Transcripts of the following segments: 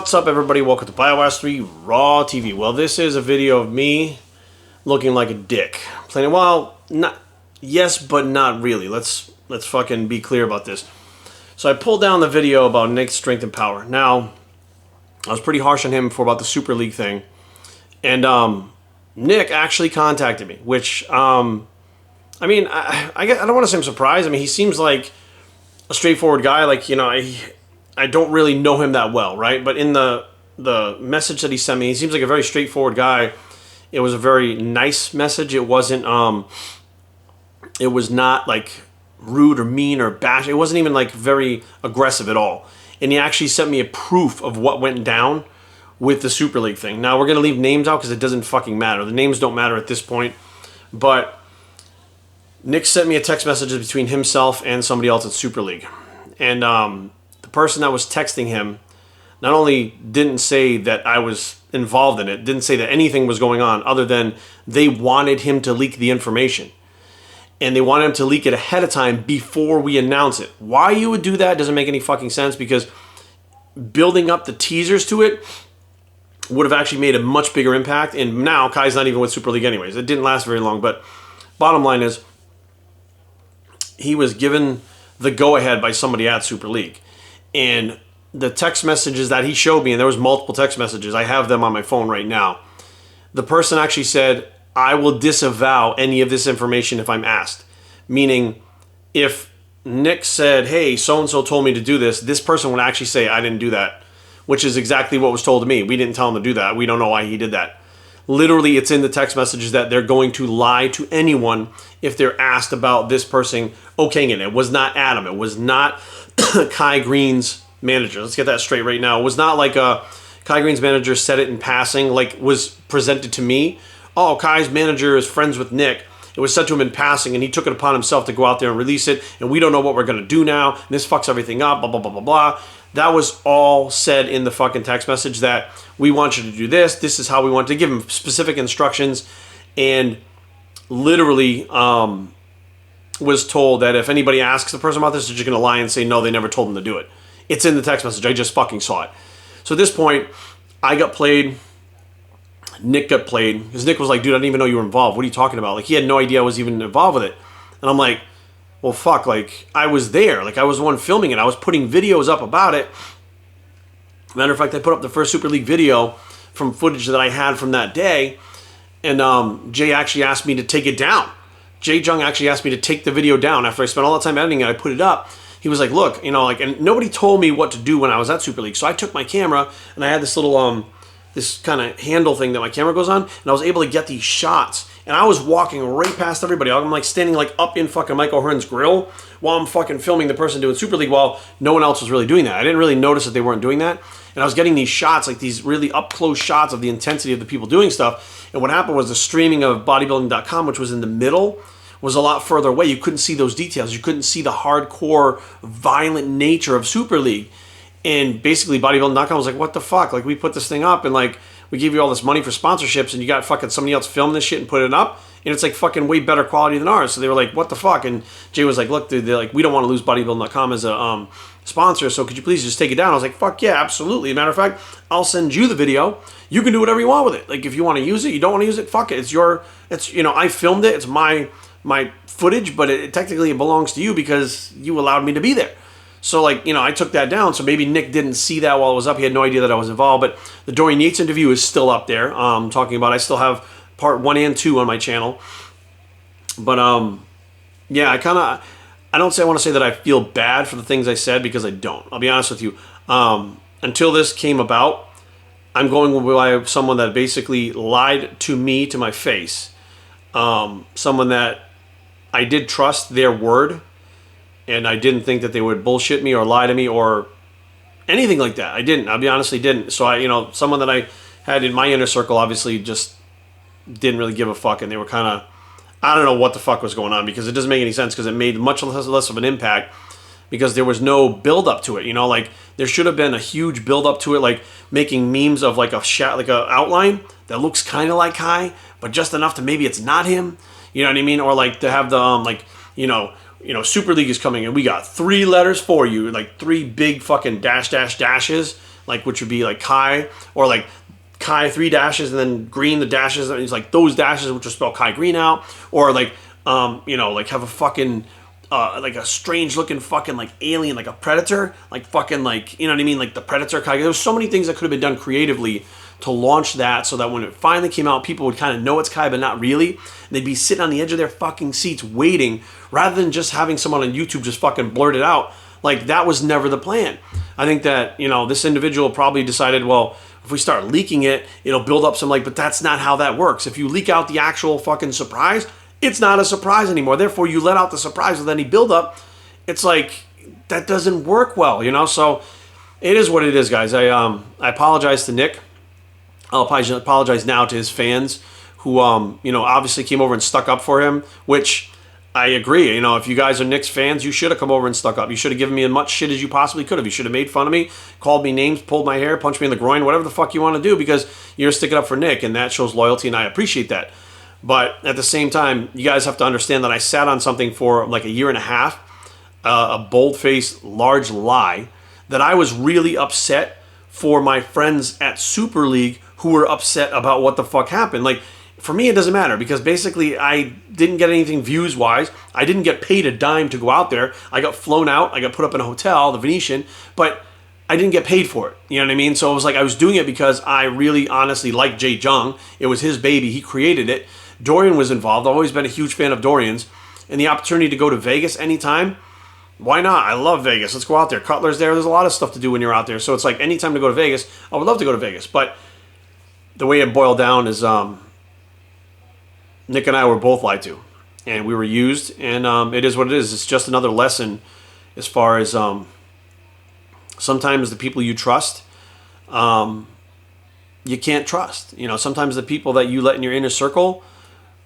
What's up, everybody? Welcome to BioWare's 3 Raw TV. Well, this is a video of me looking like a dick. Playing, well, not yes, but not really. Let's fucking be clear about this. So I pulled down the video about Nick's strength and power. Now, I was pretty harsh on him for about the Super League thing, and Nick actually contacted me, which I mean, I don't want to say I'm surprised. I mean, he seems like a straightforward guy. Like, you know, I don't really know him that well, right? But in the message that he sent me, he seems like a very straightforward guy. It was a very nice message. It wasn't, it was not like rude or mean or bash. It wasn't even like very aggressive at all. And he actually sent me a proof of what went down with the Super League thing. Now, we're going to leave names out because it doesn't fucking matter. The names don't matter at this point. But Nick sent me a text message between himself and somebody else at Super League. And the person that was texting him not only didn't say that I was involved in it, didn't say that anything was going on other than they wanted him to leak the information. And they wanted him to leak it ahead of time before we announce it. Why you would do that doesn't make any fucking sense, because building up the teasers to it would have actually made a much bigger impact. And now Kai's not even with Super League anyways. It didn't last very long. But bottom line is, he was given the go-ahead by somebody at Super League. And the text messages that he showed me, and there was multiple text messages, I have them on my phone right now. The person actually said, I will disavow any of this information if I'm asked. Meaning, if Nick said, hey, so-and-so told me to do this, this person would actually say, I didn't do that. Which is exactly what was told to me. We didn't tell him to do that. We don't know why he did that. Literally, it's in the text messages that they're going to lie to anyone if they're asked about this person okaying it. It was not Adam. It was not Kai Green's manager. Let's get that straight right now. It was not like Kai Green's manager said it in passing, like was presented to me. Oh, Kai's manager is friends with Nick. It was said to him in passing, and he took it upon himself to go out there and release it, and we don't know what we're going to do now, and this fucks everything up, blah, blah, blah, blah, blah. That was all said in the fucking text message, that we want you to do this. This is how we want to give him specific instructions, and literally was told that if anybody asks the person about this, they're just going to lie and say, no, they never told them to do it. It's in the text message. I just fucking saw it. So at this point, I got played. Nick got played. Because Nick was like, dude, I didn't even know you were involved. What are you talking about? Like, he had no idea I was even involved with it. And I'm like, well, fuck, like, I was there. Like, I was the one filming it. I was putting videos up about it. Matter of fact, I put up the first Super League video from footage that I had from that day. And Jay actually asked me to take it down. Jay Jung actually asked me to take the video down after I spent all that time editing it. I put it up. He was like, look, you know, like, and nobody told me what to do when I was at Super League. So I took my camera and I had this little, this kind of handle thing that my camera goes on, and I was able to get these shots. And I was walking right past everybody. I'm like standing like up in fucking Michael Hearn's grill while I'm fucking filming the person doing Super League while no one else was really doing that. I didn't really notice that they weren't doing that. And I was getting these shots, like these really up-close shots of the intensity of the people doing stuff. And what happened was the streaming of bodybuilding.com, which was in the middle, was a lot further away. You couldn't see those details. You couldn't see the hardcore, violent nature of Super League. And basically bodybuilding.com was like, what the fuck? Like, we put this thing up and like, we give you all this money for sponsorships and you got fucking somebody else film this shit and put it up. And it's like fucking way better quality than ours. So they were like, what the fuck? And Jay was like, look, dude, they're like, we don't want to lose bodybuilding.com as a sponsor. So could you please just take it down? I was like, fuck yeah, absolutely. As a matter of fact, I'll send you the video. You can do whatever you want with it. Like, if you want to use it, you don't want to use it, fuck it. It's, you know, I filmed it. It's my footage, but it technically belongs to you because you allowed me to be there. So, like, you know, I took that down. So maybe Nick didn't see that while it was up. He had no idea that I was involved. But the Dorian Yates interview is still up there. Talking about, I still have part 1 and 2 on my channel. But, yeah, I don't want to say that I feel bad for the things I said, because I don't. I'll be honest with you. Until this came about, I'm going by someone that basically lied to me to my face. Someone that I did trust their word. And I didn't think that they would bullshit me or lie to me or anything like that. I didn't. I honestly didn't. So you know, someone that I had in my inner circle obviously just didn't really give a fuck. And they were kind of, I don't know what the fuck was going on, because it doesn't make any sense, because it made much less of an impact because there was no build up to it. You know, like, there should have been a huge build up to it, like making memes of like a shot, like a outline that looks kind of like Kai, but just enough to maybe it's not him. You know what I mean? Or like to have the like, you know, Super League is coming and we got 3 letters for you, like 3 big fucking dashes, like which would be like Kai, or like Kai 3 dashes and then green the dashes, and it's like those dashes which will spell Kai Green out, or like you know, like have a fucking like a strange looking fucking like alien, like a predator, like fucking like, you know what I mean, like the Predator Kai. There was so many things that could have been done creatively to launch that, so that when it finally came out, people would kind of know it's Kai, but not really. And they'd be sitting on the edge of their fucking seats waiting, rather than just having someone on YouTube just fucking blurt it out. Like, that was never the plan. I think that, you know, this individual probably decided, well, if we start leaking it, it'll build up some, like, but that's not how that works. If you leak out the actual fucking surprise, it's not a surprise anymore. Therefore, you let out the surprise with any buildup. It's like, that doesn't work well, you know? So, it is what it is, guys. I apologize to Nick. I'll apologize now to his fans who, you know, obviously came over and stuck up for him, which I agree. You know, if you guys are Knicks fans, you should have come over and stuck up. You should have given me as much shit as you possibly could have. You should have made fun of me, called me names, pulled my hair, punched me in the groin, whatever the fuck you want to do, because you're sticking up for Nick, and that shows loyalty, and I appreciate that. But at the same time, you guys have to understand that I sat on something for like a year and a half, a bold-faced, large lie, that I was really upset for my friends at Super League who were upset about what the fuck happened. Like, for me, it doesn't matter, because basically I didn't get anything views-wise. I didn't get paid a dime to go out there. I got flown out. I got put up in a hotel, the Venetian, but I didn't get paid for it. You know what I mean? So it was like I was doing it because I really honestly liked Jay Jung. It was his baby. He created it. Dorian was involved. I've always been a huge fan of Dorian's. And the opportunity to go to Vegas anytime, why not? I love Vegas. Let's go out there. Cutler's there. There's a lot of stuff to do when you're out there. So it's like anytime to go to Vegas, I would love to go to Vegas. But the way it boiled down is Nick and I were both lied to. And we were used. And it is what it is. It's just another lesson as far as sometimes the people you trust, you can't trust. You know, sometimes the people that you let in your inner circle,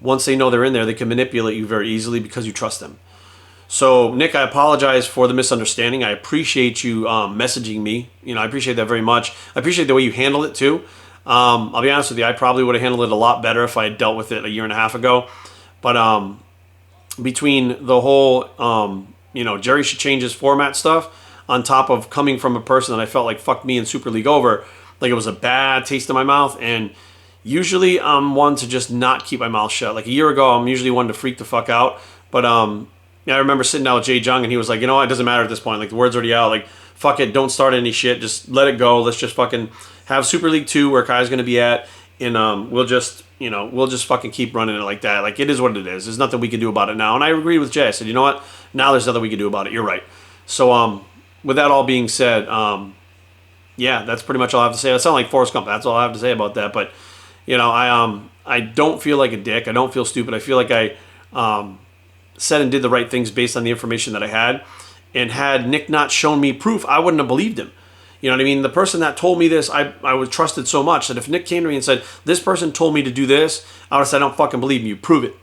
once they know they're in there, they can manipulate you very easily because you trust them. So, Nick, I apologize for the misunderstanding. I appreciate you messaging me. You know, I appreciate that very much. I appreciate the way you handled it, too. I'll be honest with you, I probably would have handled it a lot better if I had dealt with it a year and a half ago. But between the whole, you know, Jerry should change his format stuff, on top of coming from a person that I felt like fucked me in Super League over, like it was a bad taste in my mouth. And usually I'm one to just not keep my mouth shut. Like a year ago, I'm usually one to freak the fuck out. But yeah, I remember sitting down with Jay Jung, and he was like, you know what, it doesn't matter at this point. Like, the word's already out. Like, fuck it, don't start any shit. Just let it go. Let's just fucking have Super League 2 where Kai's going to be at, and we'll just, you know, we'll just fucking keep running it like that. Like, it is what it is. There's nothing we can do about it now. And I agreed with Jay. I said, you know what, now there's nothing we can do about it. You're right. So, with that all being said, yeah, that's pretty much all I have to say. That sounds like Forrest Gump. That's all I have to say about that. But, you know, I don't feel like a dick. I don't feel stupid. I feel like I said and did the right things based on the information that I had. And had Nick not shown me proof, I wouldn't have believed him. You know what I mean? The person that told me this, I was trusted so much that if Nick came to me and said, this person told me to do this, I would have said, I don't fucking believe you. Prove it.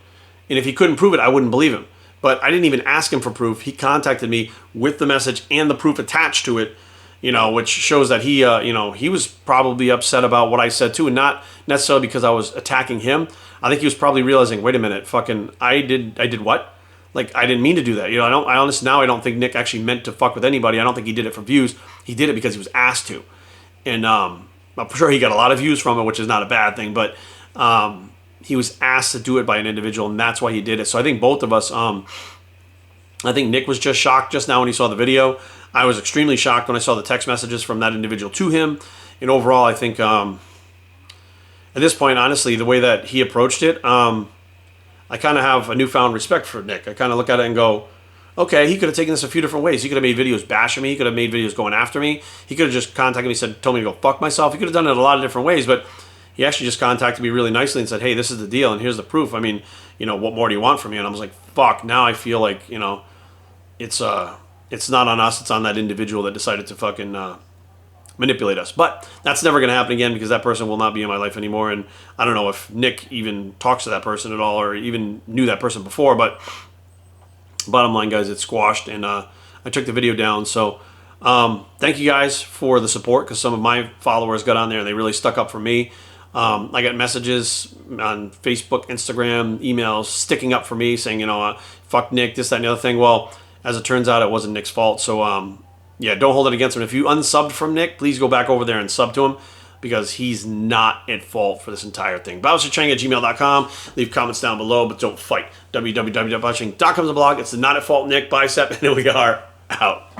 And if he couldn't prove it, I wouldn't believe him. But I didn't even ask him for proof. He contacted me with the message and the proof attached to it, you know, which shows that he, you know, he was probably upset about what I said too, and not necessarily because I was attacking him. I think he was probably realizing, wait a minute, fucking, I did what? Like, I didn't mean to do that. You know, I honestly, now I don't think Nick actually meant to fuck with anybody. I don't think he did it for views. He did it because he was asked to. And I'm sure he got a lot of views from it, which is not a bad thing, but he was asked to do it by an individual, and that's why he did it. So I think both of us, I think Nick was just shocked just now when he saw the video. I was extremely shocked when I saw the text messages from that individual to him. And overall, I think at this point, honestly, the way that he approached it, I kind of have a newfound respect for Nick. I kind of look at it and go, okay, he could have taken this a few different ways. He could have made videos bashing me. He could have made videos going after me. He could have just contacted me, told me to go fuck myself. He could have done it a lot of different ways, but he actually just contacted me really nicely and said, hey, this is the deal, and here's the proof. I mean, you know, what more do you want from me? And I was like, fuck, now I feel like, you know, it's not on us. It's on that individual that decided to fucking manipulate us. But that's never going to happen again, because that person will not be in my life anymore. And I don't know if Nick even talks to that person at all, or even knew that person before. But bottom line, guys, it's squashed, and I took the video down. So thank you guys for the support, because some of my followers got on there and they really stuck up for me. I got messages on Facebook, Instagram, emails sticking up for me, saying, you know, fuck Nick, this, that, and the other thing. Well, as it turns out, it wasn't Nick's fault. So Yeah, don't hold it against him. If you unsubbed from Nick, please go back over there and sub to him, because he's not at fault for this entire thing. BioStrengthTraining@gmail.com. Leave comments down below, but don't fight. www.biostrength.com is a blog. It's the Not at Fault Nick bicep, and here we are out.